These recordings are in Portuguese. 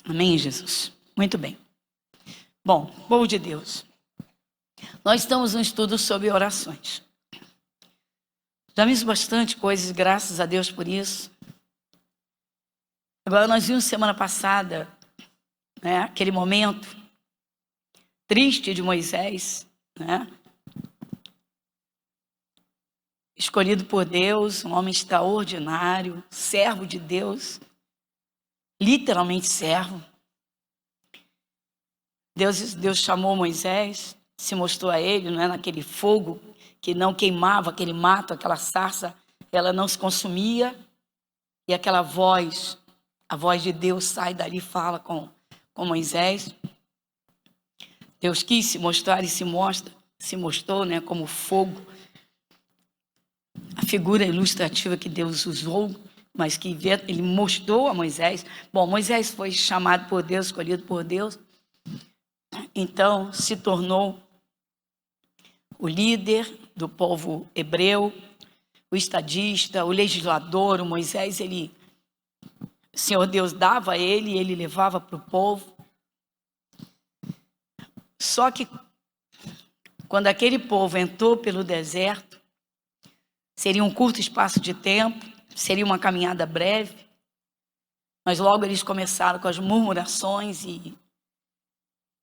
Amém, Jesus? Muito bem. Bom, povo de Deus, nós estamos num estudo sobre orações. Já vimos bastante coisas, graças a Deus por isso. Agora nós vimos semana passada, aquele momento triste de Moisés, escolhido por Deus, um homem extraordinário, servo de Deus, literalmente servo. Deus chamou Moisés, se mostrou a ele, naquele fogo que não queimava, aquele mato, aquela sarça, ela não se consumia, e aquela voz, a voz de Deus sai dali e fala com Moisés. Deus quis se mostrar e se mostrou como fogo, a figura ilustrativa que Deus usou, mas que ele mostrou a Moisés. Bom, Moisés foi chamado por Deus, escolhido por Deus, então se tornou o líder do povo hebreu, o estadista, o legislador. O Moisés, o Senhor Deus dava a ele, ele levava para o povo. Só que quando aquele povo entrou pelo deserto, seria um curto espaço de tempo, seria uma caminhada breve, mas logo eles começaram com as murmurações e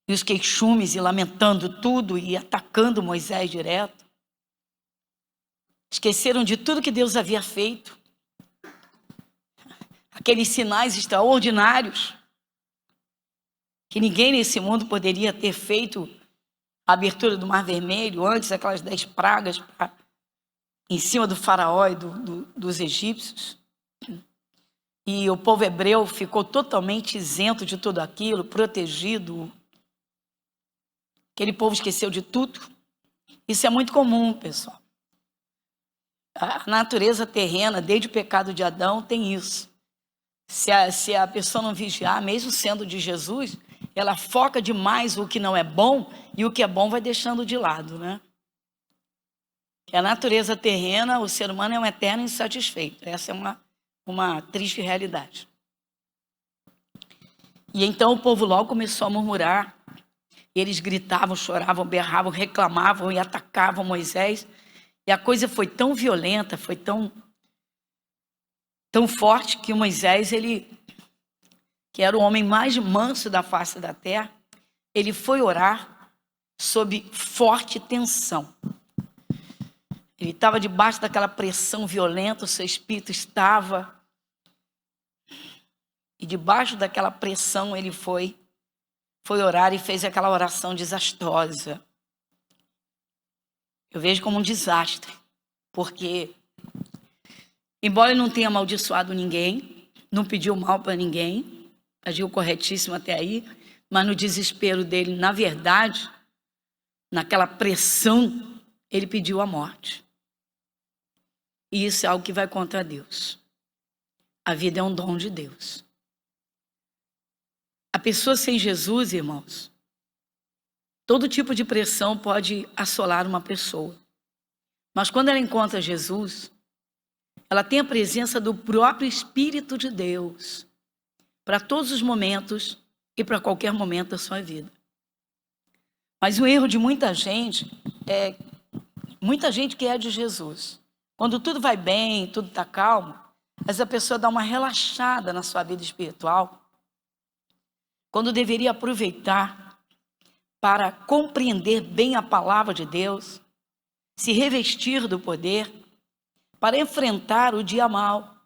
os queixumes, e lamentando tudo e atacando Moisés direto. Esqueceram de tudo que Deus havia feito, aqueles sinais extraordinários que ninguém nesse mundo poderia ter feito, a abertura do Mar Vermelho, antes aquelas 10 pragas em cima do faraó e dos egípcios. E o povo hebreu ficou totalmente isento de tudo aquilo, protegido. Aquele povo esqueceu de tudo. Isso é muito comum, pessoal. A natureza terrena, desde o pecado de Adão, tem isso. Se a pessoa não vigiar, mesmo sendo de Jesus, ela foca demais o que não é bom, e o que é bom vai deixando de lado, Que a natureza terrena, o ser humano é um eterno insatisfeito. Essa é uma triste realidade. E então o povo logo começou a murmurar. Eles gritavam, choravam, berravam, reclamavam e atacavam Moisés. E a coisa foi tão violenta, foi tão forte, que o Moisés, que era o homem mais manso da face da terra, ele foi orar sob forte tensão. Ele estava debaixo daquela pressão violenta, o seu espírito estava. E debaixo daquela pressão ele foi orar e fez aquela oração desastrosa. Eu vejo como um desastre, porque, embora ele não tenha amaldiçoado ninguém, não pediu mal para ninguém, agiu corretíssimo até aí, mas no desespero dele, na verdade, naquela pressão, ele pediu a morte. E isso é algo que vai contra Deus. A vida é um dom de Deus. A pessoa sem Jesus, irmãos, todo tipo de pressão pode assolar uma pessoa. Mas quando ela encontra Jesus, ela tem a presença do próprio Espírito de Deus para todos os momentos e para qualquer momento da sua vida. Mas o erro de muita gente que é de Jesus. Quando tudo vai bem, tudo está calmo, essa pessoa dá uma relaxada na sua vida espiritual, quando deveria aproveitar para compreender bem a palavra de Deus, se revestir do poder, para enfrentar o dia mau.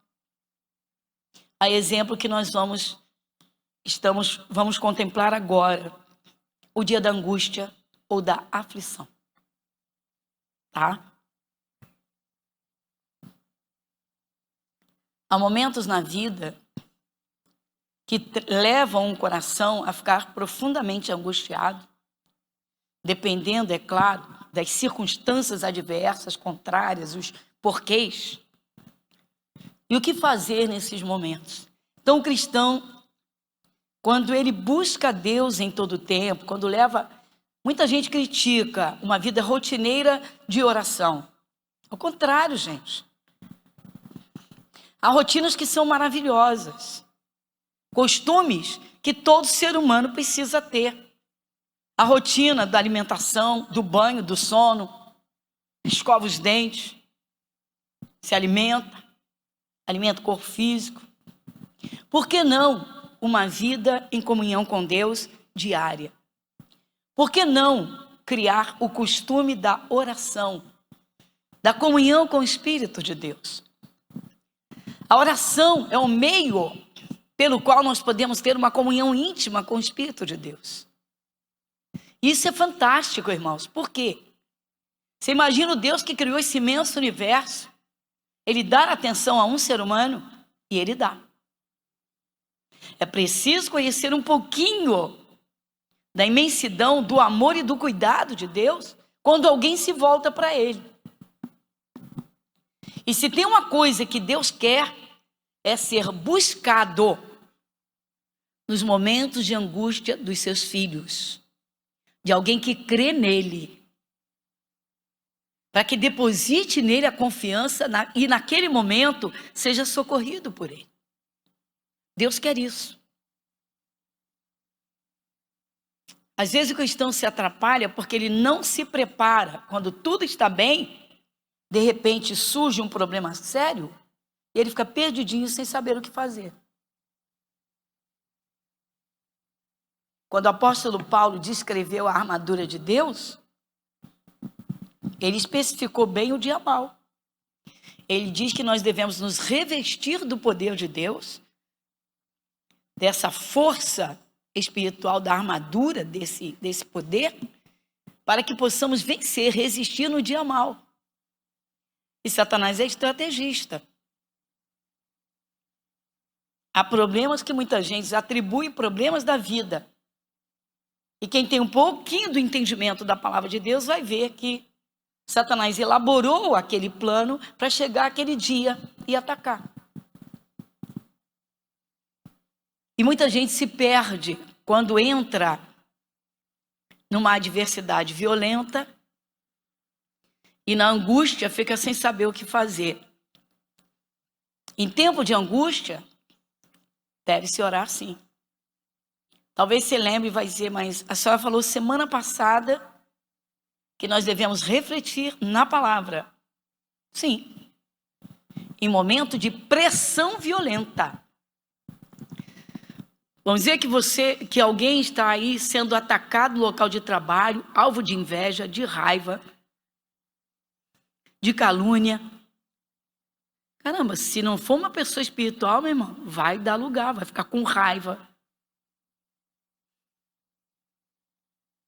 A exemplo que nós vamos contemplar agora, o dia da angústia ou da aflição. Tá? Há momentos na vida que levam um coração a ficar profundamente angustiado, dependendo, é claro, das circunstâncias adversas, contrárias, os porquês. E o que fazer nesses momentos? Então, o cristão, quando ele busca Deus em todo o tempo, quando leva... Muita gente critica uma vida rotineira de oração. Ao contrário, gente. Há rotinas que são maravilhosas. costumes que todo ser humano precisa ter. A rotina da alimentação, do banho, do sono, escova os dentes, se alimenta o corpo físico. Por que não uma vida em comunhão com Deus diária? Por que não criar o costume da oração, da comunhão com o Espírito de Deus? A oração é o meio pelo qual nós podemos ter uma comunhão íntima com o Espírito de Deus. Isso é fantástico, irmãos. Por quê? Você imagina o Deus que criou esse imenso universo, Ele dá atenção a um ser humano e Ele dá. É preciso conhecer um pouquinho da imensidão, do amor e do cuidado de Deus quando alguém se volta para Ele. E se tem uma coisa que Deus quer, é ser buscado nos momentos de angústia dos seus filhos, de alguém que crê nele, para que deposite nele a confiança e naquele momento seja socorrido por ele. Deus quer isso. Às vezes o cristão se atrapalha porque ele não se prepara. Quando tudo está bem, de repente surge um problema sério e ele fica perdidinho sem saber o que fazer. Quando o apóstolo Paulo descreveu a armadura de Deus, ele especificou bem o dia mau. Ele diz que nós devemos nos revestir do poder de Deus, dessa força espiritual, da armadura desse poder, para que possamos vencer, resistir no dia mau. E Satanás é estrategista. Há problemas que muita gente atribui problemas da vida. E quem tem um pouquinho do entendimento da palavra de Deus vai ver que Satanás elaborou aquele plano para chegar aquele dia e atacar. E muita gente se perde quando entra numa adversidade violenta e na angústia fica sem saber o que fazer. Em tempo de angústia, deve-se orar sim. Talvez você lembre e vai dizer, mas a senhora falou semana passada que nós devemos refletir na palavra. Sim. Em momento de pressão violenta. Vamos dizer que alguém está aí sendo atacado no local de trabalho, alvo de inveja, de raiva, de calúnia. Caramba, se não for uma pessoa espiritual, meu irmão, vai dar lugar, vai ficar com raiva.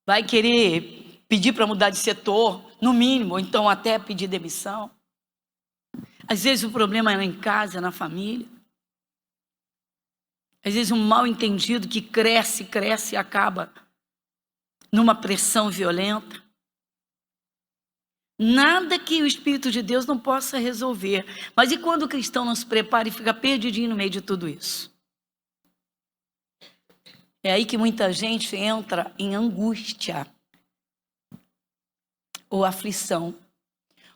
Vai querer pedir para mudar de setor, no mínimo, ou então até pedir demissão. Às vezes o problema é em casa, na família. Às vezes um mal entendido que cresce e acaba numa pressão violenta. Nada que o Espírito de Deus não possa resolver. Mas e quando o cristão não se prepara e fica perdidinho no meio de tudo isso? É aí que muita gente entra em angústia, ou aflição,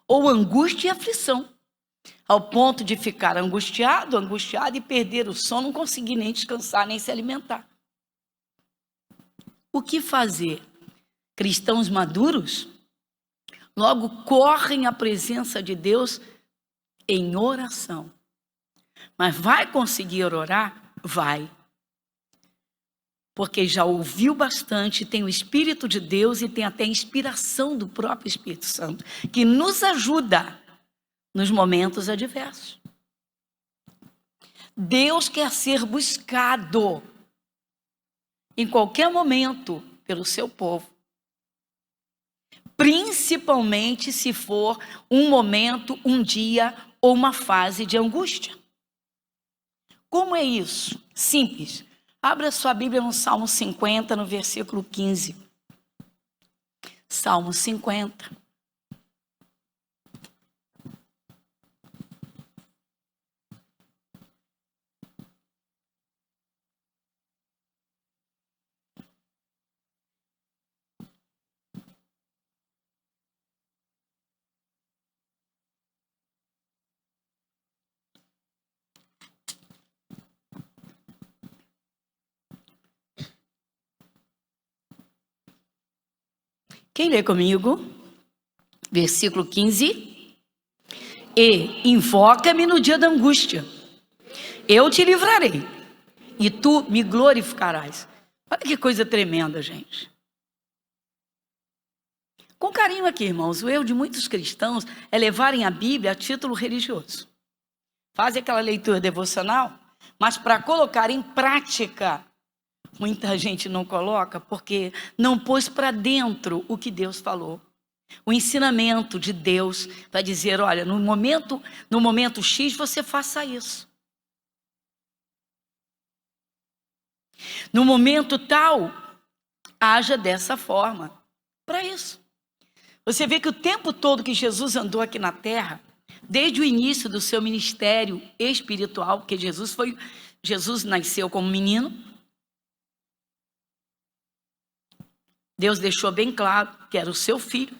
ou angústia e aflição, ao ponto de ficar angustiado e perder o sono, não conseguir nem descansar, nem se alimentar. O que fazer? Cristãos maduros logo correm à presença de Deus em oração. Mas vai conseguir orar? Vai. Porque já ouviu bastante, tem o Espírito de Deus e tem até a inspiração do próprio Espírito Santo, que nos ajuda nos momentos adversos. Deus quer ser buscado em qualquer momento pelo seu povo. Principalmente se for um momento, um dia ou uma fase de angústia. Como é isso? Simples. Abra sua Bíblia no Salmo 50, no versículo 15. Salmo 50. Quem lê comigo? Versículo 15. E invoca-me no dia da angústia. Eu te livrarei e tu me glorificarás. Olha que coisa tremenda, gente. Com carinho aqui, irmãos, o erro de muitos cristãos é levarem a Bíblia a título religioso. Fazem aquela leitura devocional, mas para colocar em prática, muita gente não coloca porque não pôs para dentro o que Deus falou. O ensinamento de Deus vai dizer, olha, no momento X você faça isso. No momento tal, haja dessa forma. Para isso. Você vê que o tempo todo que Jesus andou aqui na terra, desde o início do seu ministério espiritual, porque Jesus nasceu como menino, Deus deixou bem claro que era o seu filho,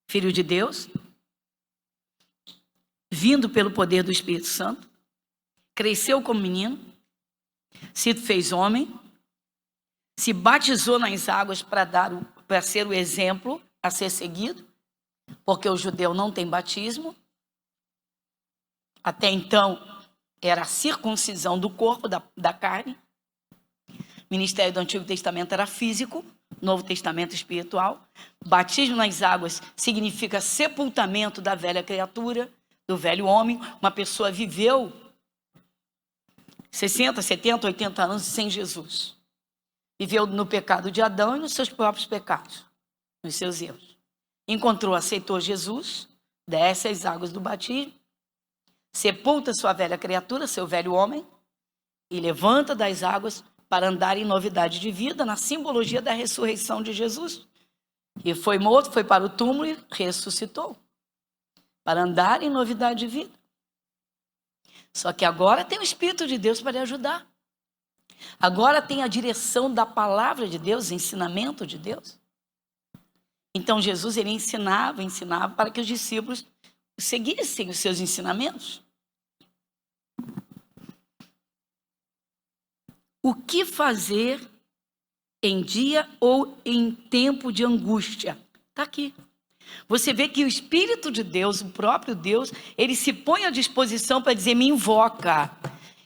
filho de Deus, vindo pelo poder do Espírito Santo, cresceu como menino, se fez homem, se batizou nas águas para ser o exemplo a ser seguido, porque o judeu não tem batismo. Até então, era a circuncisão do corpo, da carne. O ministério do Antigo Testamento era físico, Novo Testamento espiritual. Batismo nas águas significa sepultamento da velha criatura, do velho homem. Uma pessoa viveu 60, 70, 80 anos sem Jesus. Viveu no pecado de Adão e nos seus próprios pecados, nos seus erros. Encontrou, aceitou Jesus, desce as águas do batismo, sepulta sua velha criatura, seu velho homem, e levanta das águas para andar em novidade de vida, na simbologia da ressurreição de Jesus. E foi morto, foi para o túmulo e ressuscitou, para andar em novidade de vida. Só que agora tem o Espírito de Deus para lhe ajudar. Agora tem a direção da palavra de Deus, ensinamento de Deus. Então Jesus, ele ensinava para que os discípulos seguissem os seus ensinamentos. O que fazer em dia ou em tempo de angústia? Está aqui. Você vê que o Espírito de Deus, o próprio Deus, ele se põe à disposição para dizer, me invoca.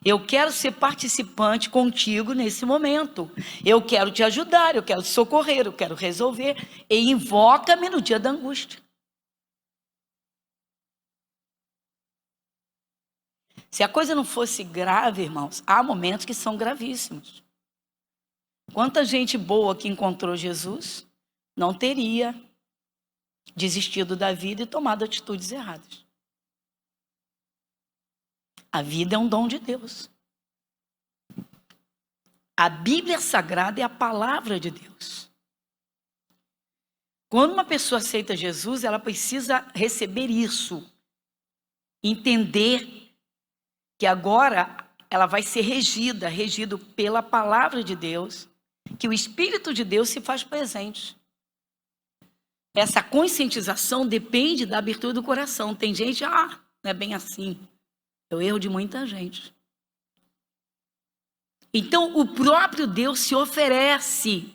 Eu quero ser participante contigo nesse momento. Eu quero te ajudar, eu quero te socorrer, eu quero resolver. E invoca-me no dia da angústia. Se a coisa não fosse grave, irmãos, há momentos que são gravíssimos. Quanta gente boa que encontrou Jesus não teria desistido da vida e tomado atitudes erradas. A vida é um dom de Deus. A Bíblia Sagrada é a palavra de Deus. Quando uma pessoa aceita Jesus, ela precisa receber isso. Entender que agora ela vai ser regido pela palavra de Deus, que o Espírito de Deus se faz presente. Essa conscientização depende da abertura do coração. Tem gente, não é bem assim. É o erro de muita gente. Então, o próprio Deus se oferece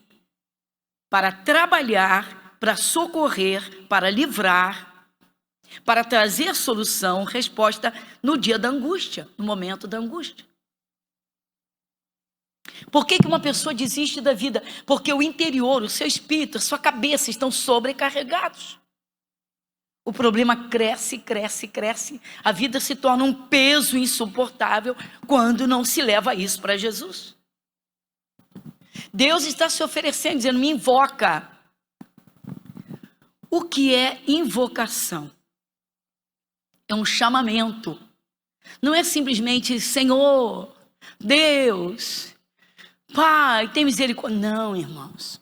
para trabalhar, para socorrer, para livrar, para trazer solução, resposta no dia da angústia, no momento da angústia. Por que uma pessoa desiste da vida? Porque o interior, o seu espírito, a sua cabeça estão sobrecarregados. O problema cresce, cresce, cresce. A vida se torna um peso insuportável quando não se leva isso para Jesus. Deus está se oferecendo, dizendo, me invoca. O que é invocação? É um chamamento. Não é simplesmente, Senhor, Deus, Pai, tem misericórdia. Não, irmãos.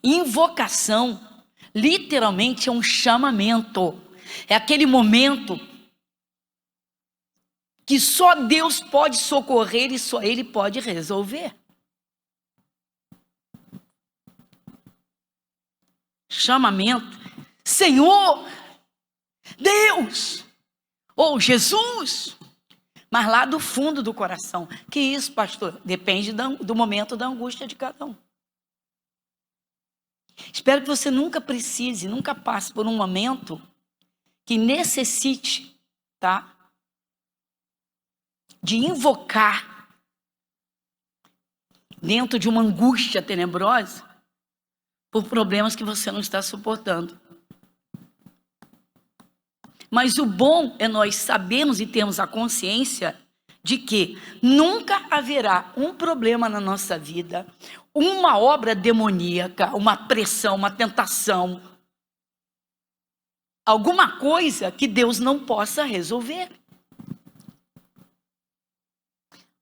Invocação literalmente é um chamamento. É aquele momento que só Deus pode socorrer e só Ele pode resolver. Chamamento. Senhor, Deus, ou Jesus. Mas lá do fundo do coração. Que isso, pastor? Depende do momento da angústia de cada um. Espero que você nunca precise, nunca passe por um momento que necessite, tá? De invocar dentro de uma angústia tenebrosa por problemas que você não está suportando. Mas o bom é nós sabermos e termos a consciência de que nunca haverá um problema na nossa vida, uma obra demoníaca, uma pressão, uma tentação, alguma coisa que Deus não possa resolver.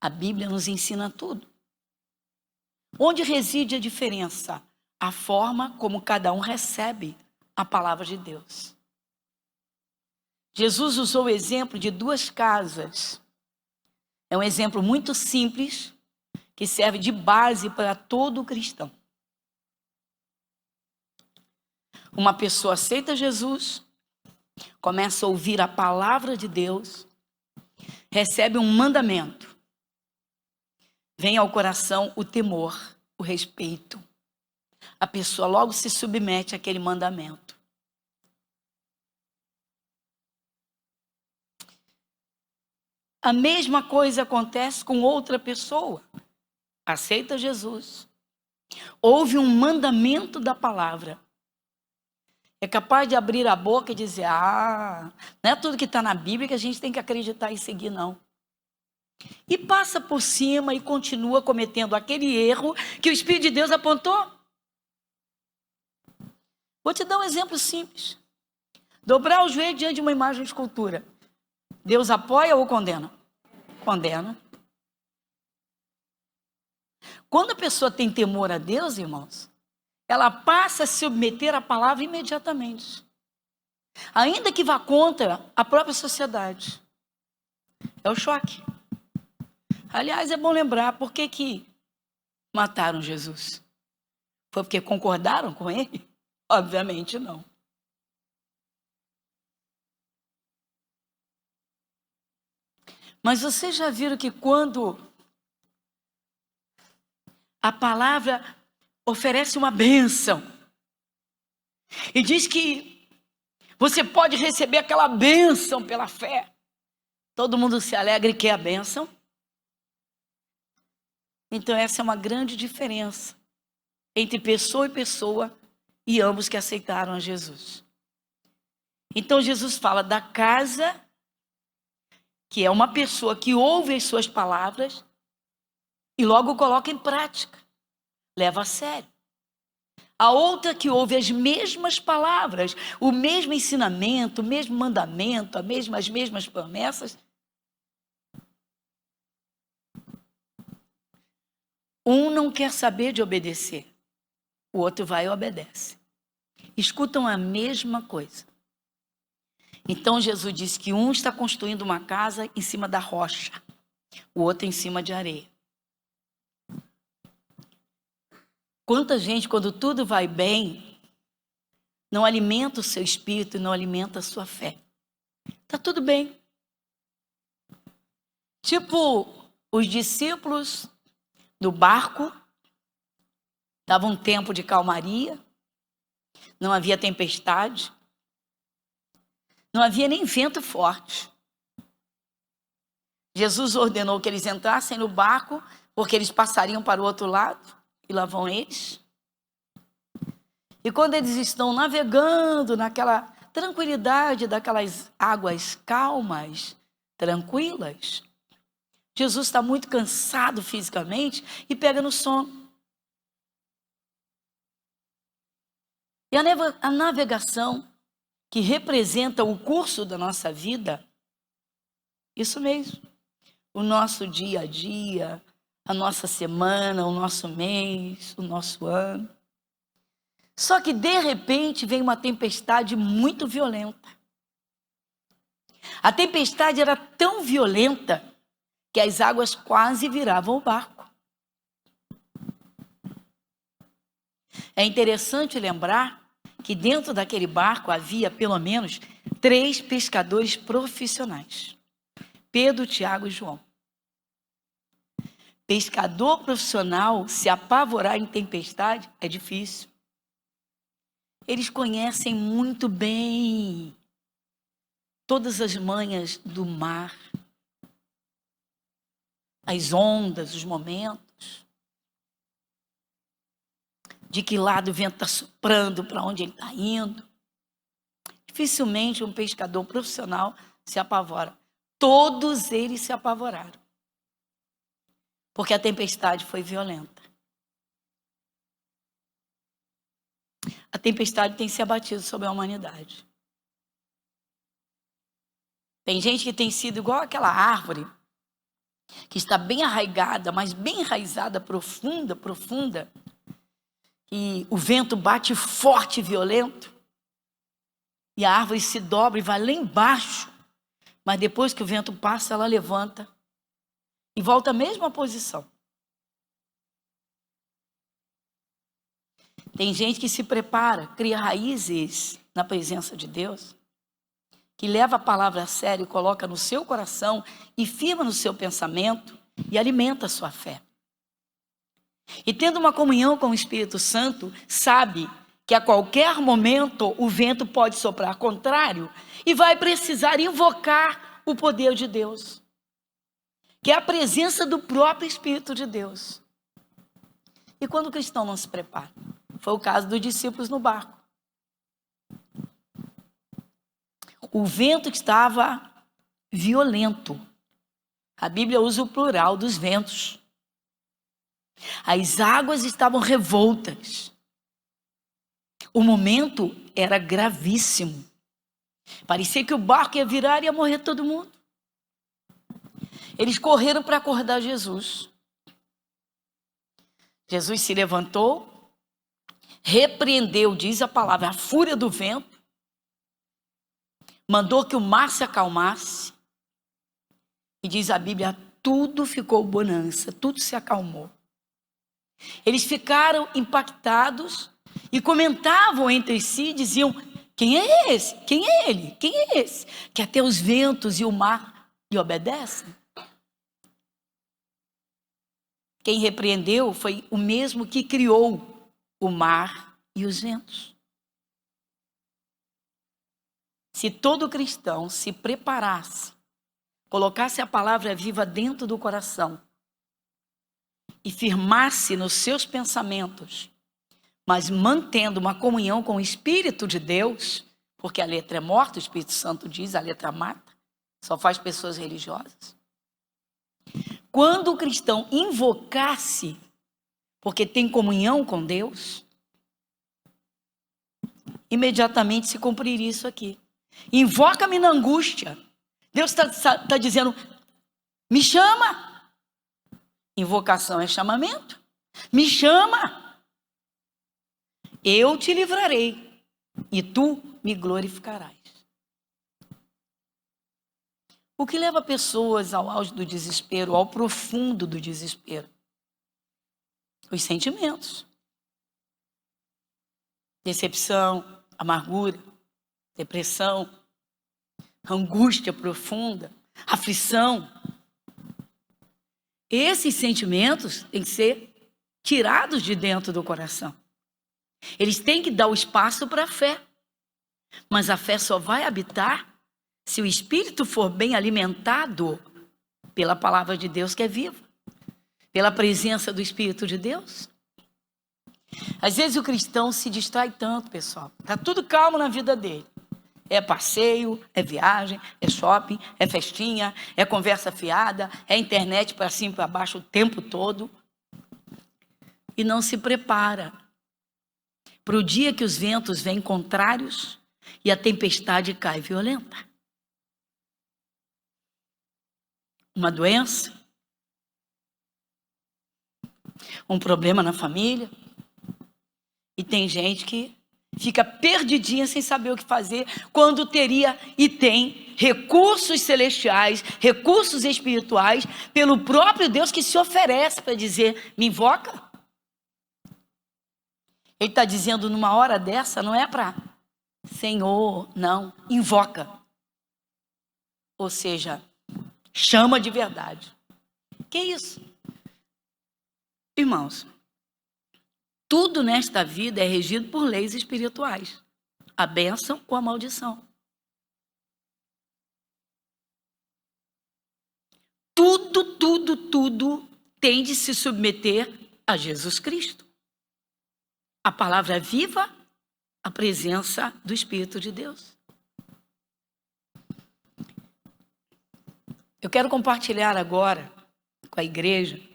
A Bíblia nos ensina tudo. Onde reside a diferença? A forma como cada um recebe a palavra de Deus. Jesus usou o exemplo de 2 casas. É um exemplo muito simples, que serve de base para todo cristão. Uma pessoa aceita Jesus, começa a ouvir a palavra de Deus, recebe um mandamento. Vem ao coração o temor, o respeito. A pessoa logo se submete àquele mandamento. A mesma coisa acontece com outra pessoa. Aceita Jesus. Ouve um mandamento da palavra. É capaz de abrir a boca e dizer, não é tudo que está na Bíblia que a gente tem que acreditar e seguir, não. E passa por cima e continua cometendo aquele erro que o Espírito de Deus apontou. Vou te dar um exemplo simples. Dobrar o joelho diante de uma imagem de escultura. Deus apoia ou condena? Condena. Quando a pessoa tem temor a Deus, irmãos, ela passa a se submeter à palavra imediatamente. Ainda que vá contra a própria sociedade. É o choque. Aliás, é bom lembrar, por que mataram Jesus? Foi porque concordaram com ele? Obviamente não. Mas vocês já viram que quando a palavra oferece uma bênção e diz que você pode receber aquela bênção pela fé, todo mundo se alegra e quer a bênção? Então essa é uma grande diferença entre pessoa e pessoa e ambos que aceitaram a Jesus. Então Jesus fala da casa, que é uma pessoa que ouve as suas palavras e logo coloca em prática, leva a sério. A outra que ouve as mesmas palavras, o mesmo ensinamento, o mesmo mandamento, as mesmas promessas. Um não quer saber de obedecer, o outro vai e obedece. Escutam a mesma coisa. Então Jesus disse que um está construindo uma casa em cima da rocha, o outro em cima de areia. Quanta gente, quando tudo vai bem, não alimenta o seu espírito e não alimenta a sua fé. Tá tudo bem. Tipo, os discípulos do barco, dava um tempo de calmaria, não havia tempestade, não havia nem vento forte. Jesus ordenou que eles entrassem no barco, porque eles passariam para o outro lado, e lá vão eles. E quando eles estão navegando naquela tranquilidade daquelas águas calmas, tranquilas, Jesus está muito cansado fisicamente e pega no sono. E a navegação, que representa o curso da nossa vida, isso mesmo, o nosso dia a dia, a nossa semana, o nosso mês, o nosso ano. Só que de repente vem uma tempestade muito violenta. A tempestade era tão violenta que as águas quase viravam o barco. É interessante lembrar que dentro daquele barco havia pelo menos 3 pescadores profissionais. Pedro, Tiago e João. Pescador profissional, se apavorar em tempestade, é difícil. Eles conhecem muito bem todas as manhas do mar, as ondas, os momentos, de que lado o vento está soprando, para onde ele está indo. Dificilmente um pescador profissional se apavora. Todos eles se apavoraram, porque a tempestade foi violenta. A tempestade tem se abatido sobre a humanidade. Tem gente que tem sido igual aquela árvore, que está bem arraigada, mas bem enraizada, profunda, profunda, e o vento bate forte e violento, e a árvore se dobra e vai lá embaixo, mas depois que o vento passa, ela levanta e volta à mesma posição. Tem gente que se prepara, cria raízes na presença de Deus, que leva a palavra a sério, coloca no seu coração e firma no seu pensamento e alimenta a sua fé. E tendo uma comunhão com o Espírito Santo, sabe que a qualquer momento o vento pode soprar contrário e vai precisar invocar o poder de Deus, que é a presença do próprio Espírito de Deus. E quando o cristão não se prepara? Foi o caso dos discípulos no barco. O vento que estava violento. A Bíblia usa o plural dos ventos. As águas estavam revoltas. O momento era gravíssimo. Parecia que o barco ia virar e ia morrer todo mundo. Eles correram para acordar Jesus. Jesus se levantou, repreendeu, diz a palavra, a fúria do vento, mandou que o mar se acalmasse, e diz a Bíblia, tudo ficou bonança, tudo se acalmou. Eles ficaram impactados e comentavam entre si, diziam, quem é esse? Quem é ele? Quem é esse? Que até os ventos e o mar lhe obedecem. Quem repreendeu foi o mesmo que criou o mar e os ventos. Se todo cristão se preparasse, colocasse a palavra viva dentro do coração e firmasse nos seus pensamentos, mas mantendo uma comunhão com o Espírito de Deus, porque a letra é morta, o Espírito Santo diz, a letra mata, só faz pessoas religiosas. Quando o cristão invocasse, porque tem comunhão com Deus, imediatamente se cumpriria isso aqui. Invoca-me na angústia. Deus está dizendo, me chama. Invocação é chamamento. Me chama. Eu te livrarei e tu me glorificarás. O que leva pessoas ao auge do desespero, ao profundo do desespero? Os sentimentos. Decepção, amargura, depressão, angústia profunda, aflição. Esses sentimentos têm que ser tirados de dentro do coração. Eles têm que dar o espaço para a fé. Mas a fé só vai habitar se o espírito for bem alimentado pela palavra de Deus que é viva, pela presença do Espírito de Deus. Às vezes o cristão se distrai tanto, pessoal. Está tudo calmo na vida dele. É passeio, é viagem, é shopping, é festinha, é conversa fiada, é internet para cima e para baixo o tempo todo. E não se prepara para o dia que os ventos vêm contrários e a tempestade cai violenta. Uma doença, um problema na família. E tem gente que fica perdidinha sem saber o que fazer, quando teria e tem recursos celestiais, recursos espirituais, pelo próprio Deus que se oferece para dizer, me invoca. Ele está dizendo, numa hora dessa, não é para Senhor, não, invoca. Ou seja, chama de verdade. Que isso? Irmãos, Tudo nesta vida é regido por leis espirituais. A bênção ou a maldição. Tudo tem de se submeter a Jesus Cristo. A palavra viva, a presença do Espírito de Deus. Eu quero compartilhar agora com a igreja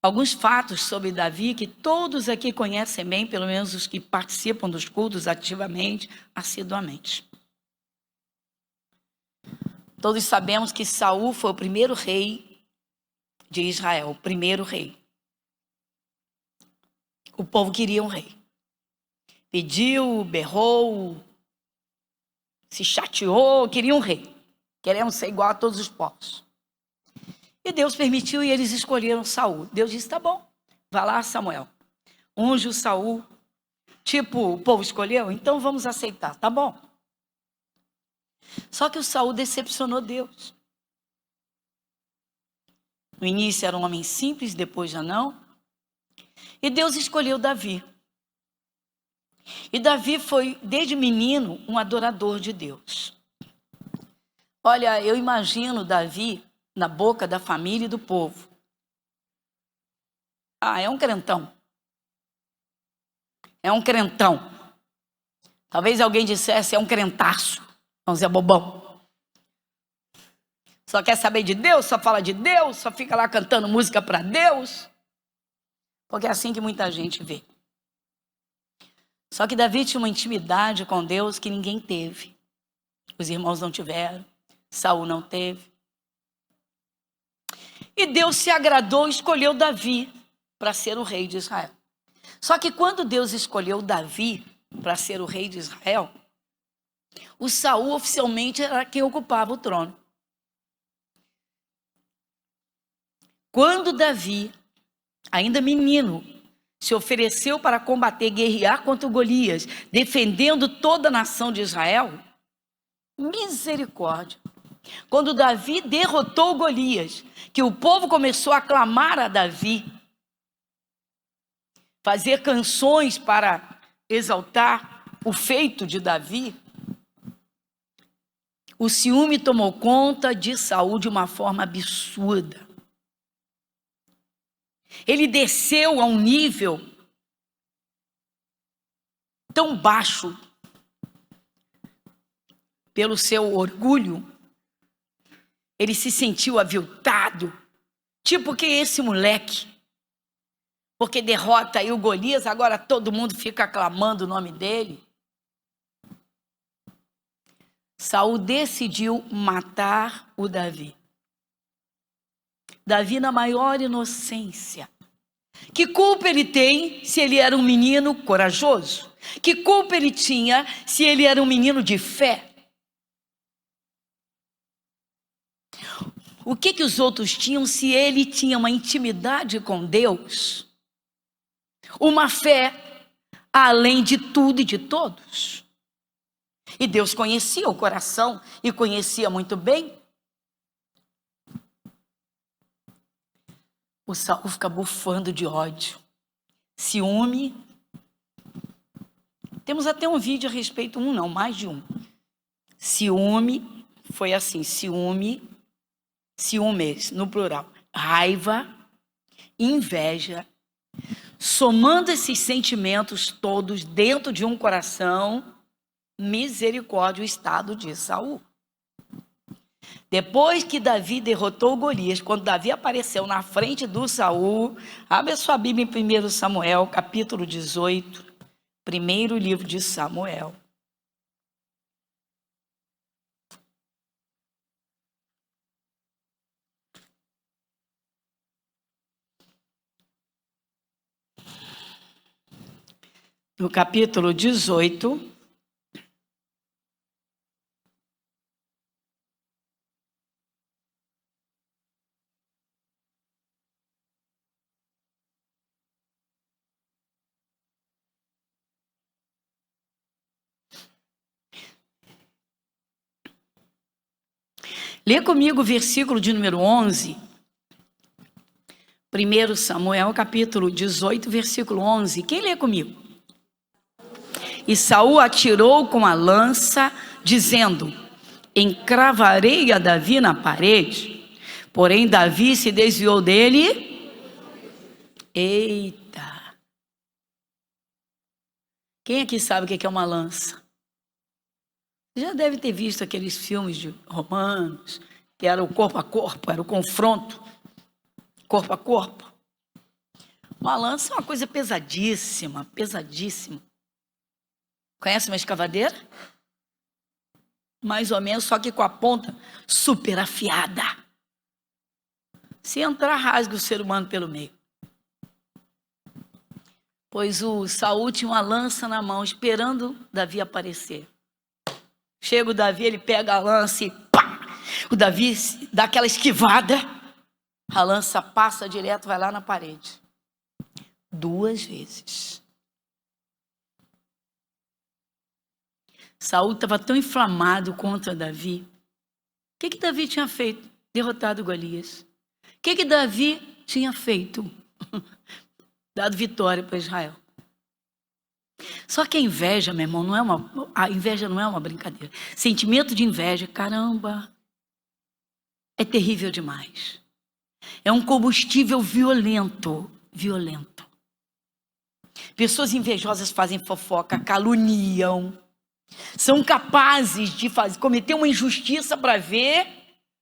alguns fatos sobre Davi que todos aqui conhecem bem, pelo menos os que participam dos cultos ativamente, assiduamente. Todos sabemos que Saul foi o primeiro rei de Israel, o primeiro rei. O povo queria um rei. Pediu, berrou, se chateou, queria um rei. Queremos ser igual a todos os povos. E Deus permitiu e eles escolheram Saul. Deus disse, tá bom, vai lá, Samuel. Unge o Saul. Tipo, o povo escolheu, então vamos aceitar, tá bom. Só que o Saul decepcionou Deus. No início era um homem simples, depois já não. E Deus escolheu Davi. E Davi foi, desde menino, um adorador de Deus. Olha, eu imagino Davi na boca da família e do povo. Ah, é um crentão. É um crentão. Talvez alguém dissesse, é um crentaço. Vamos dizer, bobão. Só quer saber de Deus, só fala de Deus, só fica lá cantando música para Deus. Porque é assim que muita gente vê. Só que Davi tinha uma intimidade com Deus que ninguém teve. Os irmãos não tiveram, Saul não teve. E Deus se agradou e escolheu Davi para ser o rei de Israel. Só que quando Deus escolheu Davi para ser o rei de Israel, o Saul oficialmente era quem ocupava o trono. Quando Davi, ainda menino, se ofereceu para combater, guerrear contra Golias, defendendo toda a nação de Israel, misericórdia. Quando Davi derrotou Golias, que o povo começou a clamar a Davi, fazer canções para exaltar o feito de Davi, o ciúme tomou conta de Saul de uma forma absurda. Ele desceu a um nível tão baixo pelo seu orgulho. Ele se sentiu aviltado. Tipo, que esse moleque? Porque derrota aí o Golias, agora todo mundo fica aclamando o nome dele. Saul decidiu matar o Davi. Davi na maior inocência. Que culpa ele tem se ele era um menino corajoso? Que culpa ele tinha se ele era um menino de fé? O que os outros tinham se ele tinha uma intimidade com Deus? Uma fé além de tudo e de todos. E Deus conhecia o coração e conhecia muito bem. O Saul fica bufando de ódio, ciúme. Temos até um vídeo a respeito, mais de um. Ciúme, foi assim, ciúmes, no plural. Raiva, inveja, somando esses sentimentos todos dentro de um coração, misericórdia, o estado de Saul. Depois que Davi derrotou Golias, quando Davi apareceu na frente do Saul, abre a sua Bíblia em 1 Samuel, capítulo 18, primeiro livro de Samuel. No capítulo 18, lê comigo o versículo de número 11, 1 Samuel, capítulo 18, versículo 11. Quem lê comigo? E Saul atirou com a lança, dizendo: encravarei a Davi na parede. Porém, Davi se desviou dele. Eita! Quem aqui sabe o que é uma lança? Já deve ter visto aqueles filmes de romanos, que era o corpo a corpo, era o confronto, corpo a corpo. Uma lança é uma coisa pesadíssima, pesadíssima. Conhece uma escavadeira? Mais ou menos, só que com a ponta super afiada. Se entrar, rasga o ser humano pelo meio. Pois o Saul tinha uma lança na mão, esperando Davi aparecer. Chega o Davi, ele pega a lança e pá! O Davi dá aquela esquivada. A lança passa direto, vai lá na parede. 2 vezes. Saul estava tão inflamado contra Davi. O que Davi tinha feito? Derrotado Golias. O que Davi tinha feito? Dado vitória para Israel. Só que a inveja, meu irmão, a inveja não é uma brincadeira. Sentimento de inveja, caramba, é terrível demais. É um combustível violento, violento. Pessoas invejosas fazem fofoca, caluniam, são capazes de cometer uma injustiça para ver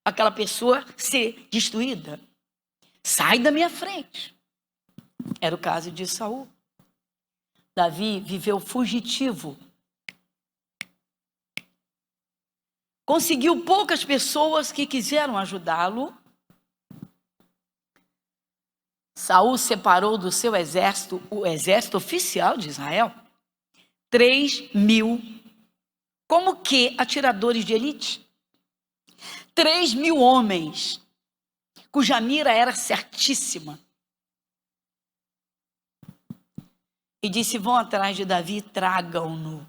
aquela pessoa ser destruída. Sai da minha frente. Era o caso de Saul. Davi viveu fugitivo. Conseguiu poucas pessoas que quiseram ajudá-lo. Saul separou do seu exército, o exército oficial de Israel, 3.000, como que atiradores de elite. 3.000 homens, cuja mira era certíssima. E disse: vão atrás de Davi e tragam-no,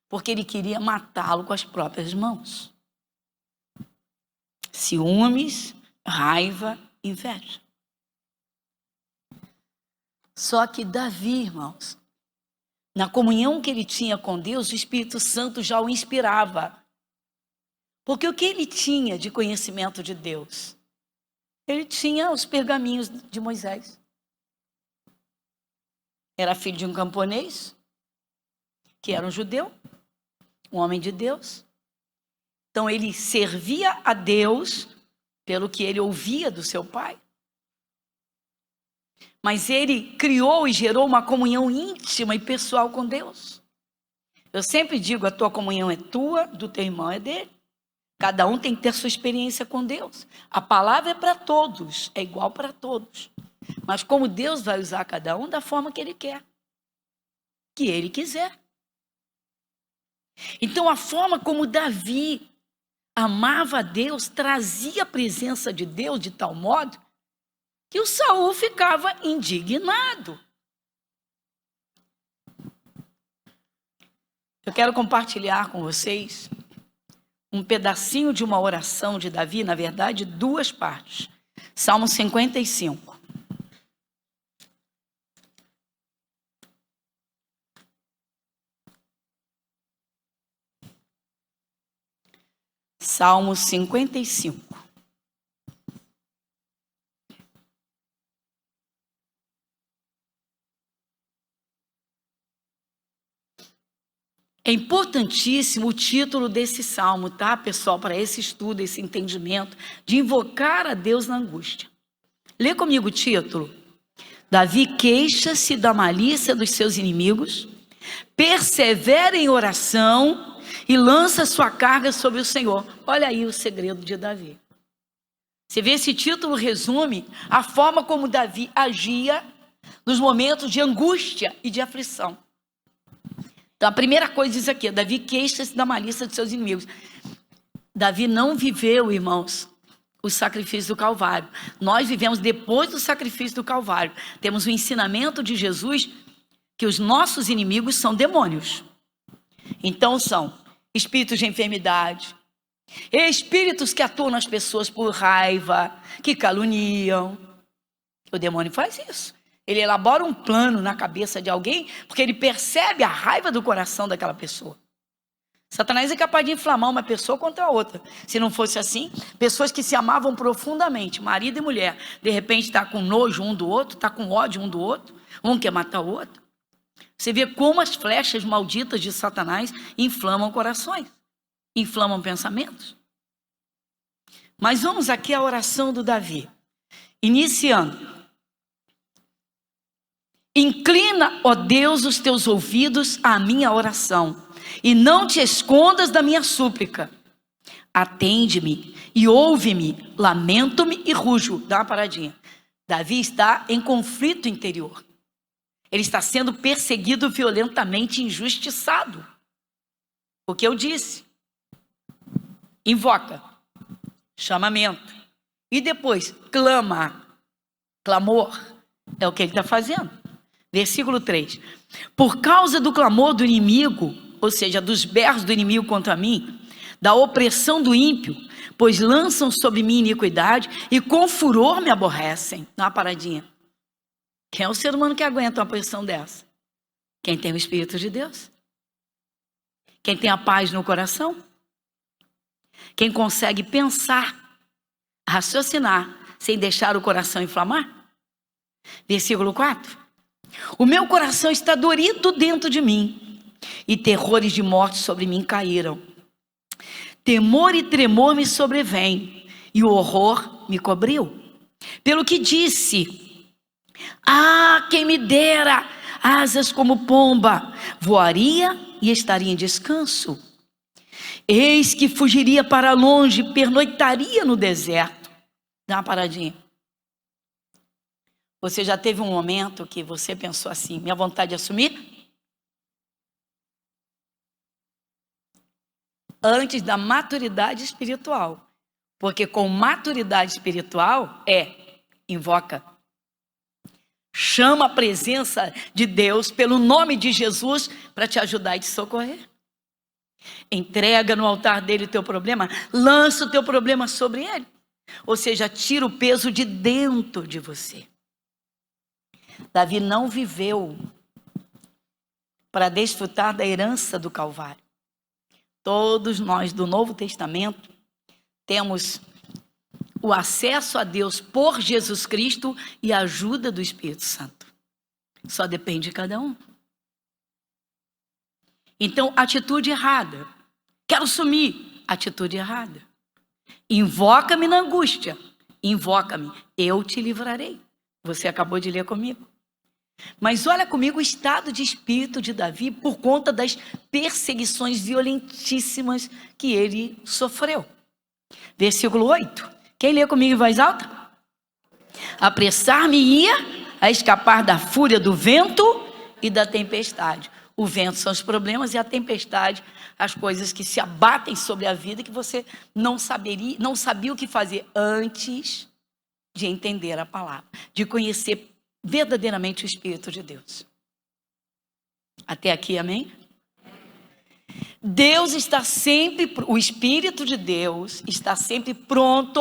porque ele queria matá-lo com as próprias mãos. Ciúmes, raiva, inveja. Só que Davi, irmãos, na comunhão que ele tinha com Deus, o Espírito Santo já o inspirava. Porque o que ele tinha de conhecimento de Deus? Ele tinha os pergaminhos de Moisés. Era filho de um camponês, que era um judeu, um homem de Deus. Então ele servia a Deus pelo que ele ouvia do seu pai. Mas ele criou e gerou uma comunhão íntima e pessoal com Deus. Eu sempre digo, a tua comunhão é tua, do teu irmão é dele. Cada um tem que ter sua experiência com Deus. A palavra é para todos, é igual para todos. Mas como Deus vai usar cada um da forma que ele quer. Que ele quiser. Então a forma como Davi amava a Deus, trazia a presença de Deus de tal modo que o Saul ficava indignado. Eu quero compartilhar com vocês um pedacinho de uma oração de Davi, na verdade, 2 partes. Salmo 55. Salmo 55. É importantíssimo o título desse salmo, tá, pessoal? Para esse estudo, esse entendimento de invocar a Deus na angústia. Lê comigo o título. Davi queixa-se da malícia dos seus inimigos, persevera em oração e lança sua carga sobre o Senhor. Olha aí o segredo de Davi. Você vê, esse título resume a forma como Davi agia nos momentos de angústia e de aflição. Então a primeira coisa diz aqui: Davi queixa-se da malícia dos seus inimigos. Davi não viveu, irmãos, o sacrifício do Calvário. Nós vivemos depois do sacrifício do Calvário. Temos o ensinamento de Jesus que os nossos inimigos são demônios. Então são espíritos de enfermidade, espíritos que atuam nas pessoas por raiva, que caluniam, O demônio faz isso. Ele elabora um plano na cabeça de alguém porque ele percebe a raiva do coração daquela pessoa. Satanás é capaz de inflamar uma pessoa contra a outra. Se não fosse assim, pessoas que se amavam profundamente, marido e mulher, de repente está com nojo um do outro, está com ódio um do outro, um quer matar o outro. Você vê como as flechas malditas de Satanás inflamam corações, inflamam pensamentos. Mas vamos aqui à oração do Davi. Iniciando. Inclina, ó Deus, os teus ouvidos à minha oração, e não te escondas da minha súplica. Atende-me e ouve-me, lamento-me e rujo. Dá uma paradinha. Davi está em conflito interior. Ele está sendo perseguido violentamente, injustiçado. O que eu disse? Invoca, chamamento. E depois, clama, clamor. É o que ele está fazendo. Versículo 3. Por causa do clamor do inimigo, ou seja, dos berros do inimigo contra mim, da opressão do ímpio, pois lançam sobre mim iniquidade e com furor me aborrecem. Dá uma paradinha. Quem é o ser humano que aguenta uma posição dessa? Quem tem o Espírito de Deus. Quem tem a paz no coração. Quem consegue pensar, raciocinar, sem deixar o coração inflamar. Versículo 4. O meu coração está dorido dentro de mim, e terrores de morte sobre mim caíram. Temor e tremor me sobrevêm, e o horror me cobriu. Pelo que disse: ah, quem me dera asas como pomba, voaria e estaria em descanso. Eis que fugiria para longe, pernoitaria no deserto. Dá uma paradinha. Você já teve um momento que você pensou assim: minha vontade de assumir? Antes da maturidade espiritual. Porque com maturidade espiritual invoca. Chama a presença de Deus pelo nome de Jesus para te ajudar e te socorrer. Entrega no altar dele o teu problema, lança o teu problema sobre ele. Ou seja, tira o peso de dentro de você. Davi não viveu para desfrutar da herança do Calvário. Todos nós do Novo Testamento temos o acesso a Deus por Jesus Cristo e a ajuda do Espírito Santo. Só depende de cada um. Então, atitude errada. Quero sumir. Atitude errada. Invoca-me na angústia. Invoca-me. Eu te livrarei. Você acabou de ler comigo. Mas olha comigo o estado de espírito de Davi por conta das perseguições violentíssimas que ele sofreu. Versículo 8. Quem lê comigo em voz alta? Apressar-me-ia a escapar da fúria do vento e da tempestade. O vento são os problemas e a tempestade, as coisas que se abatem sobre a vida que você não sabia o que fazer antes de entender a palavra, de conhecer verdadeiramente o Espírito de Deus. Até aqui, amém? Deus está sempre, o Espírito de Deus está sempre pronto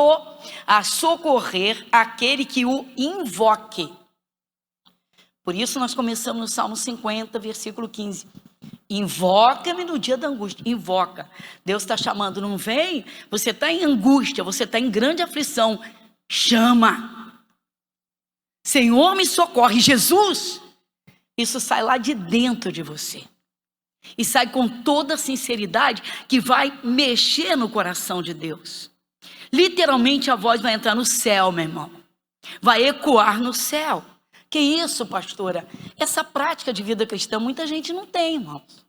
a socorrer aquele que o invoque. Por isso nós começamos no Salmo 50, versículo 15. Invoca-me no dia da angústia. Invoca. Deus está chamando, não vem? Você está em angústia, você está em grande aflição. Chama. Senhor, me socorre. Jesus. Isso sai lá de dentro de você. E sai com toda a sinceridade que vai mexer no coração de Deus. Literalmente a voz vai entrar no céu, meu irmão. Vai ecoar no céu. Que isso, pastora? Essa prática de vida cristã muita gente não tem, irmãos.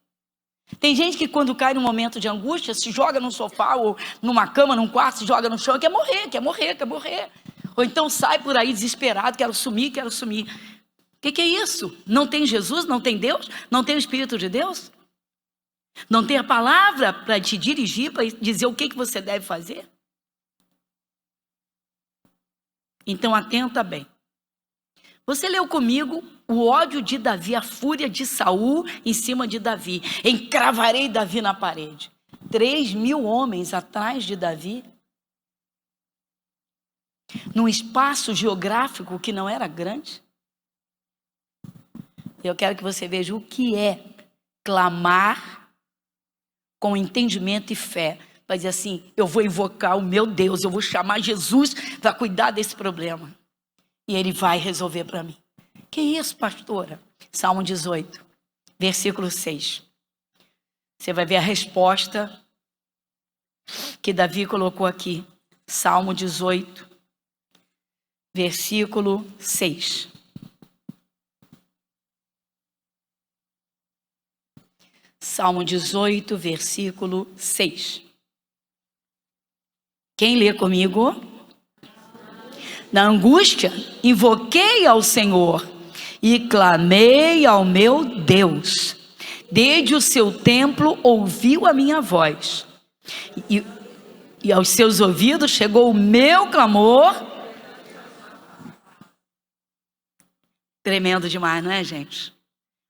Tem gente que quando cai num momento de angústia, se joga num sofá ou numa cama, num quarto, se joga no chão e quer morrer, quer morrer, quer morrer. Ou então sai por aí desesperado, quero sumir, quero sumir. O que é isso? Não tem Jesus, não tem Deus, não tem o Espírito de Deus? Não tem a palavra para te dirigir, para dizer o que você deve fazer? Então atenta bem. Você leu comigo o ódio de Davi, a fúria de Saul em cima de Davi. Encravarei Davi na parede. 3.000 homens atrás de Davi. num espaço geográfico que não era grande. Eu quero que você veja o que é clamar com entendimento e fé. Vai dizer assim, eu vou invocar o meu Deus, eu vou chamar Jesus para cuidar desse problema. E Ele vai resolver para mim. Que isso, pastora? Salmo 18, versículo 6. Você vai ver a resposta que Davi colocou aqui. Salmo 18, versículo 6. Salmo 18, versículo 6. Quem lê comigo? Na angústia, invoquei ao Senhor e clamei ao meu Deus. Desde o seu templo ouviu a minha voz. E aos seus ouvidos chegou o meu clamor. Tremendo demais, não é, gente?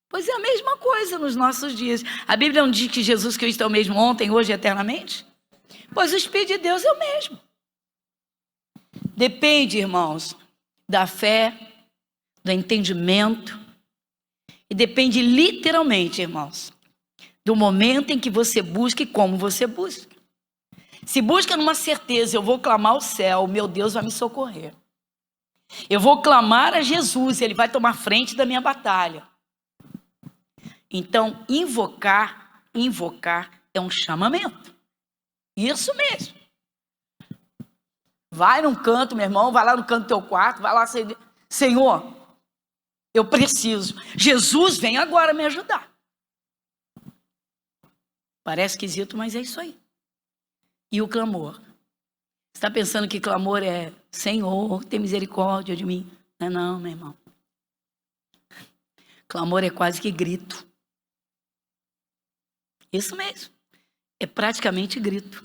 Pois é a mesma coisa nos nossos dias. A Bíblia não diz que Jesus Cristo é o mesmo ontem, hoje e eternamente? Pois o Espírito de Deus é o mesmo. Depende, irmãos, da fé, do entendimento. E depende literalmente, irmãos, do momento em que você busca e como você busca. Se busca numa certeza, eu vou clamar ao céu, meu Deus vai me socorrer. Eu vou clamar a Jesus, Ele vai tomar frente da minha batalha. Então, invocar é um chamamento. Isso mesmo. Vai num canto, meu irmão, vai lá no canto do teu quarto, vai lá, Senhor, eu preciso. Jesus, vem agora me ajudar. Parece esquisito, mas é isso aí. E o clamor? Você está pensando que clamor é Senhor, tem misericórdia de mim? Não, meu irmão. Clamor é quase que grito. Isso mesmo. É praticamente grito.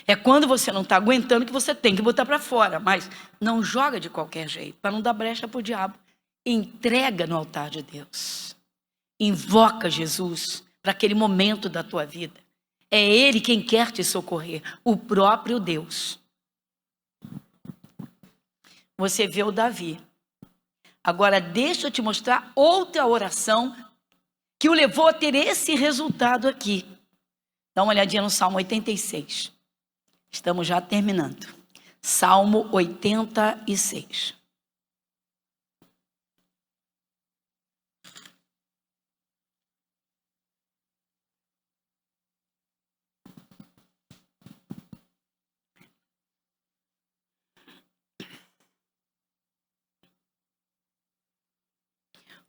É quando você não está aguentando que você tem que botar para fora. Mas não joga de qualquer jeito, para não dar brecha para o diabo. Entrega no altar de Deus. Invoca Jesus para aquele momento da tua vida. É Ele quem quer te socorrer, o próprio Deus. Você vê o Davi. Agora deixa eu te mostrar outra oração que o levou a ter esse resultado aqui. Dá uma olhadinha no Salmo 86. Estamos já terminando. Salmo 86.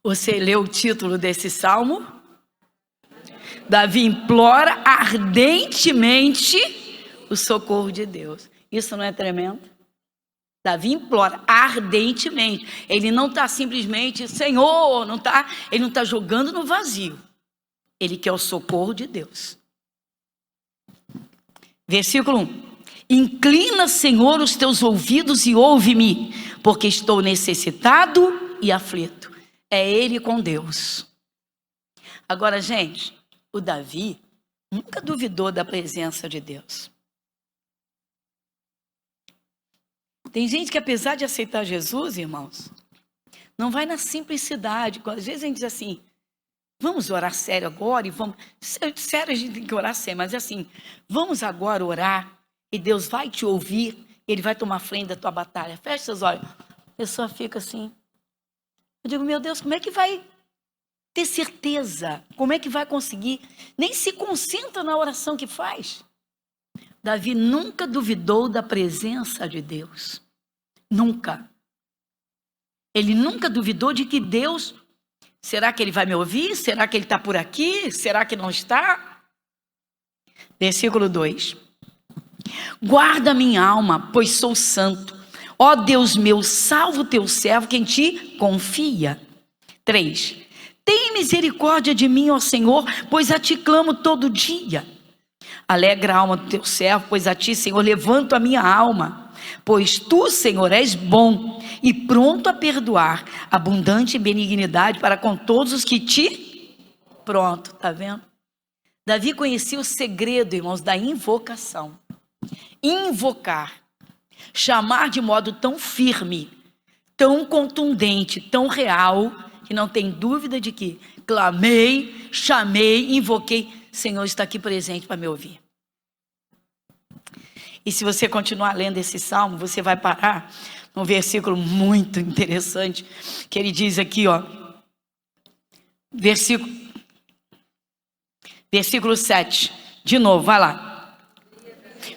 Você leu o título desse salmo? Davi implora ardentemente o socorro de Deus. Isso não é tremendo? Davi implora ardentemente. Ele não está simplesmente, Senhor, ele não está jogando no vazio. Ele quer o socorro de Deus. Versículo 1. Inclina, Senhor, os teus ouvidos e ouve-me, porque estou necessitado e aflito. É ele com Deus. Agora, gente, o Davi nunca duvidou da presença de Deus. Tem gente que, apesar de aceitar Jesus, irmãos, não vai na simplicidade. Às vezes a gente diz assim, vamos orar sério agora e vamos... Sério, a gente tem que orar sério, mas assim, vamos agora orar e Deus vai te ouvir, Ele vai tomar frente da tua batalha. Fecha seus olhos. A pessoa fica assim. Eu digo, meu Deus, como é que vai ter certeza? Como é que vai conseguir? Nem se concentra na oração que faz. Davi nunca duvidou da presença de Deus. Nunca. Ele nunca duvidou de que Deus... Será que Ele vai me ouvir? Será que Ele está por aqui? Será que não está? Versículo 2. Guarda minha alma, pois sou santo. Ó Deus meu, salva o teu servo, que em ti confia. 3. Tem misericórdia de mim, ó Senhor, pois a ti clamo todo dia. Alegra a alma do teu servo, pois a ti, Senhor, levanto a minha alma. Pois tu, Senhor, és bom e pronto a perdoar, abundante em benignidade para com todos os que te... Pronto, tá vendo? Davi conhecia o segredo, irmãos, da invocação. Invocar. chamar de modo tão firme, tão contundente, tão real, que não tem dúvida de que clamei, chamei, invoquei, Senhor está aqui presente para me ouvir. E se você continuar lendo esse salmo, você vai parar num versículo muito interessante, que ele diz aqui, ó, versículo 7, de novo, vai lá.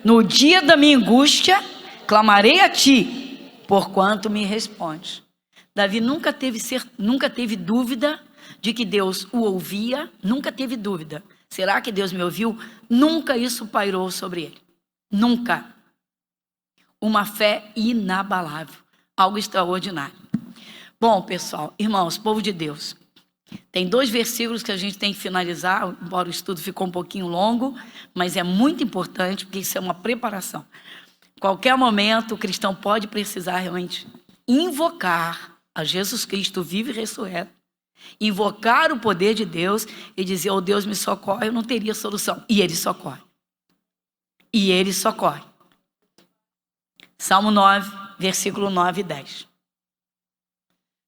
No dia da minha angústia, clamarei a ti, porquanto me respondes. Davi nunca teve dúvida de que Deus o ouvia, nunca teve dúvida. Será que Deus me ouviu? Nunca isso pairou sobre ele. Nunca. Uma fé inabalável, algo extraordinário. Bom, pessoal, irmãos, povo de Deus, tem 2 versículos que a gente tem que finalizar, embora o estudo ficou um pouquinho longo, mas é muito importante, porque isso é uma preparação. Qualquer momento, o cristão pode precisar realmente invocar a Jesus Cristo vivo e ressurreto, invocar o poder de Deus e dizer, oh Deus me socorre, eu não teria solução. E Ele socorre. E Ele socorre. Salmo 9, versículo 9 e 10.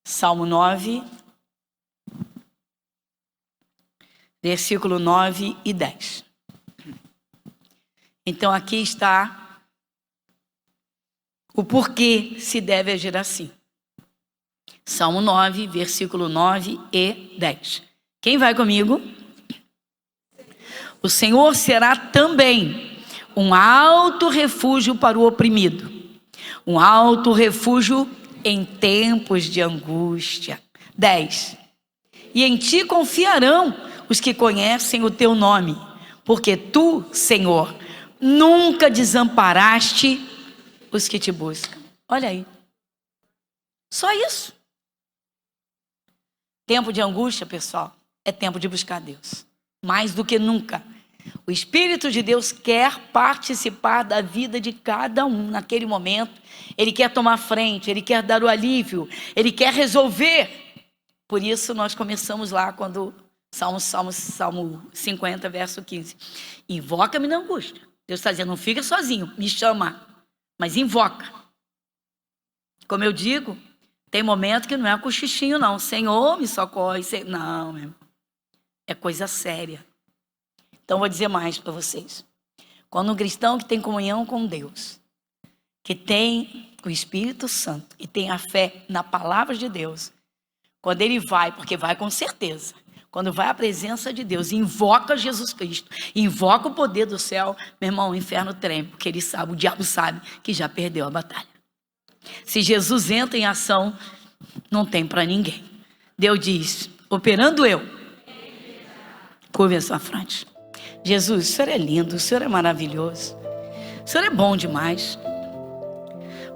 Salmo 9, versículo 9 e 10. Então aqui está o porquê se deve agir assim. Salmo 9, versículo 9 e 10. Quem vai comigo? O Senhor será também um alto refúgio para o oprimido, um alto refúgio em tempos de angústia. 10. E em ti confiarão os que conhecem o teu nome, porque tu, Senhor, nunca desamparaste os que te buscam. Olha aí. Só isso. Tempo de angústia, pessoal, é tempo de buscar Deus. Mais do que nunca. O Espírito de Deus quer participar da vida de cada um naquele momento. Ele quer tomar frente, Ele quer dar o alívio, Ele quer resolver. Por isso nós começamos lá quando Salmo 50, verso 15. Invoca-me na angústia. Deus está dizendo, não fica sozinho, me chama, mas invoca. Como eu digo, tem momento que não é cochichinho não. Senhor, me socorre. Não, meu irmão. É coisa séria. Então, vou dizer mais para vocês. Quando um cristão que tem comunhão com Deus, que tem o Espírito Santo e tem a fé na palavra de Deus, quando ele vai, porque vai com certeza, quando vai à presença de Deus, invoca Jesus Cristo, invoca o poder do céu, meu irmão, o inferno treme, porque ele sabe, o diabo sabe que já perdeu a batalha. Se Jesus entra em ação, não tem para ninguém. Deus diz, operando eu, curve a sua fronte. Jesus, o Senhor é lindo, o Senhor é maravilhoso, o Senhor é bom demais.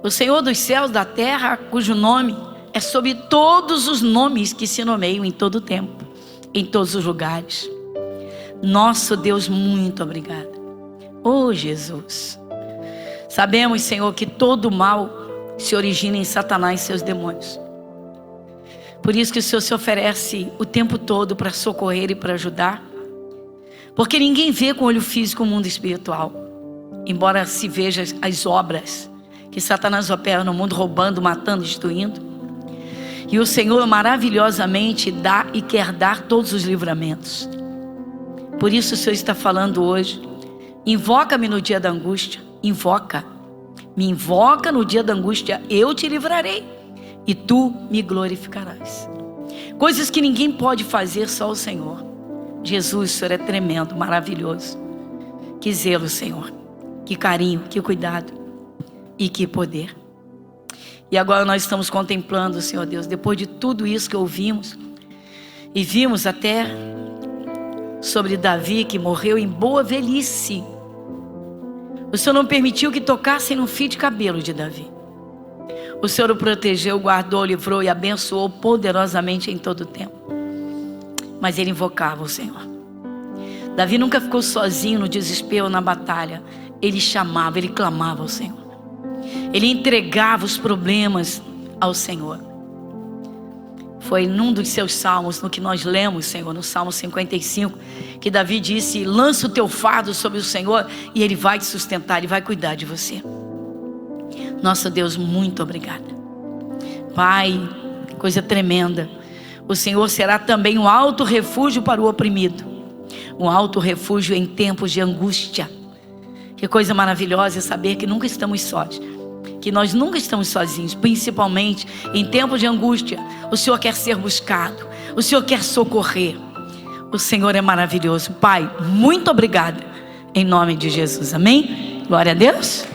O Senhor dos céus, da terra, cujo nome é sobre todos os nomes que se nomeiam em todo o tempo, em todos os lugares. Nosso Deus, muito obrigada. Oh, Jesus. Sabemos, Senhor, que todo mal se origina em Satanás e seus demônios. Por isso que o Senhor se oferece o tempo todo para socorrer e para ajudar. Porque ninguém vê com olho físico o mundo espiritual. Embora se veja as obras que Satanás opera no mundo, roubando, matando, destruindo. E o Senhor maravilhosamente dá e quer dar todos os livramentos. Por isso o Senhor está falando hoje. Invoca-me no dia da angústia. Invoca. Me invoca no dia da angústia, eu te livrarei. E tu me glorificarás. Coisas que ninguém pode fazer, só o Senhor. Jesus, o Senhor é tremendo, maravilhoso. Que zelo, Senhor. Que carinho, que cuidado e que poder. E agora nós estamos contemplando, Senhor Deus, depois de tudo isso que ouvimos e vimos até sobre Davi, que morreu em boa velhice. O Senhor não permitiu que tocassem no fio de cabelo de Davi. O Senhor o protegeu, guardou, livrou e abençoou poderosamente em todo o tempo. Mas ele invocava o Senhor. Davi nunca ficou sozinho no desespero, na batalha. Ele chamava, ele clamava ao Senhor. Ele entregava os problemas ao Senhor. Foi num dos seus salmos, no que nós lemos, Senhor, no Salmo 55, que Davi disse, lança o teu fardo sobre o Senhor e Ele vai te sustentar, Ele vai cuidar de você. Nosso Deus, muito obrigada. Pai, coisa tremenda. O Senhor será também um alto refúgio para o oprimido, um alto refúgio em tempos de angústia. Que coisa maravilhosa saber que nunca estamos sós, que nós nunca estamos sozinhos, principalmente em tempos de angústia. O Senhor quer ser buscado, o Senhor quer socorrer. O Senhor é maravilhoso. Pai, muito obrigada, em nome de Jesus, amém? Glória a Deus.